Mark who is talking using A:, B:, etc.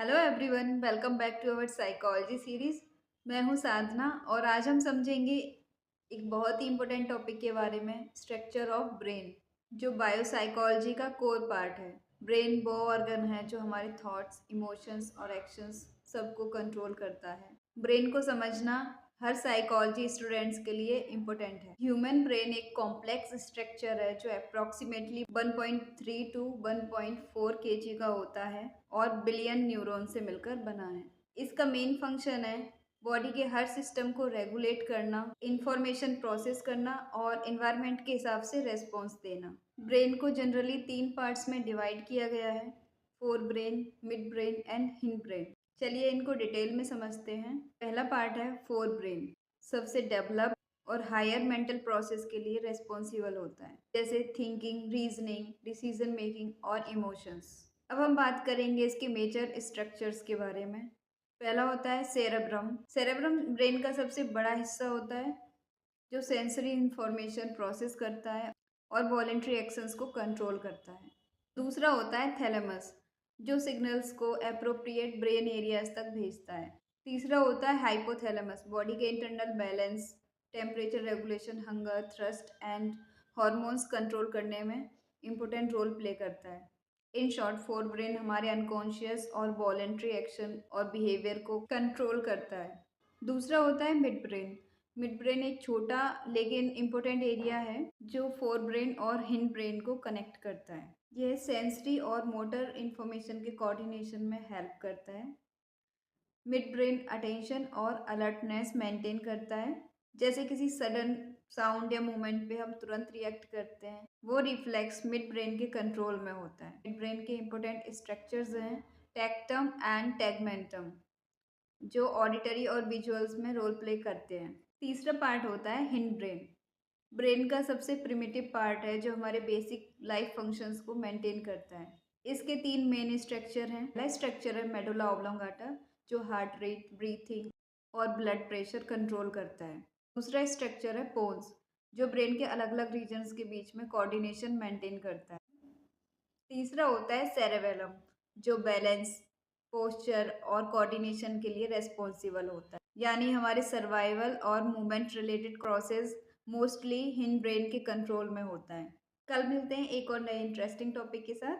A: Hello everyone, welcome back to our psychology series. मैं हूं साधना और आज हम समझेंगे एक बहुत ही इम्पोर्टेंट टॉपिक के बारे में, स्ट्रक्चर ऑफ ब्रेन, जो बायोसाइकोलॉजी का कोर पार्ट है। ब्रेन वो ऑर्गन है जो हमारे थॉट्स, इमोशंस और एक्शंस सबको कंट्रोल करता है। ब्रेन को समझना हर साइकोलॉजी स्टूडेंट्स के लिए इम्पोर्टेंट है। ह्यूमन ब्रेन एक कॉम्प्लेक्स स्ट्रक्चर है जो अप्रोक्सीमेटली 1.3 टू 1.4 केजी का होता है और बिलियन न्यूरॉन से मिलकर बना है। इसका मेन फंक्शन है बॉडी के हर सिस्टम को रेगुलेट करना, इंफॉर्मेशन प्रोसेस करना और इन्वायरमेंट के हिसाब से रेस्पॉन्स देना। ब्रेन को जनरली 3 पार्ट्स में डिवाइड किया गया है: fore brain, mid brain and hind brain. चलिए इनको डिटेल में समझते हैं। पहला पार्ट है फोर ब्रेन। सबसे डेवलप और हायर मेंटल प्रोसेस के लिए रेस्पॉन्सिबल होता है, जैसे थिंकिंग, रीजनिंग, डिसीजन मेकिंग और इमोशंस। अब हम बात करेंगे इसके मेजर स्ट्रक्चर्स के बारे में। पहला होता है सेरेब्रम। सेरेब्रम ब्रेन का सबसे बड़ा हिस्सा होता है जो सेंसरी इंफॉर्मेशन प्रोसेस करता है और वॉलेंट्री एक्शंस को कंट्रोल करता है। दूसरा होता है थैलेमस, जो सिग्नल्स को एप्रोप्रिएट ब्रेन एरियाज तक भेजता है। तीसरा होता है हाइपोथैलेमस, बॉडी के internal balance, temperature regulation, hunger, thrust and hormones control करने में इम्पोर्टेंट रोल प्ले करता है। इन शॉर्ट, फोर ब्रेन हमारे अनकॉन्शियस और वॉलेंट्री एक्शन और बिहेवियर को कंट्रोल करता है। दूसरा होता है मिड ब्रेन। मिड ब्रेन एक छोटा लेकिन इम्पोर्टेंट एरिया है जो फोर ब्रेन और हिंड ब्रेन को कनेक्ट करता है। यह सेंसरी और मोटर इंफॉर्मेशन के कोऑर्डिनेशन में हेल्प करता है। मिड ब्रेन अटेंशन और अलर्टनेस मेंटेन करता है, जैसे किसी सडन साउंड या मूवमेंट पे हम तुरंत रिएक्ट करते हैं, वो रिफ्लेक्स मिड ब्रेन के कंट्रोल में होता है। मिड ब्रेन के इंपॉर्टेंट स्ट्रक्चर्स हैं टेक्टम एंड टेगमेंटम, जो ऑडिटरी और विजुअल्स में रोल प्ले करते हैं। तीसरा पार्ट होता है हिंड ब्रेन। ब्रेन का सबसे प्रिमिटिव पार्ट है जो हमारे बेसिक लाइफ फंक्शंस को मेंटेन करता है। इसके 3 मेन स्ट्रक्चर हैं। पहला स्ट्रक्चर है मेडुला ऑब्लोंगाटा, जो हार्ट रेट, ब्रीथिंग और ब्लड प्रेशर कंट्रोल करता है। दूसरा स्ट्रक्चर है पोन्स, जो ब्रेन के अलग अलग रीजन्स के बीच में कोऑर्डिनेशन मेंटेन करता है। तीसरा होता है सेरेबेलम, जो बैलेंस, पोस्चर और कोऑर्डिनेशन के लिए रेस्पॉन्सिबल होता है। यानी हमारे सर्वाइवल और movement related process mostly hind brain के कंट्रोल में होता है। कल मिलते हैं एक और नए इंटरेस्टिंग टॉपिक के साथ।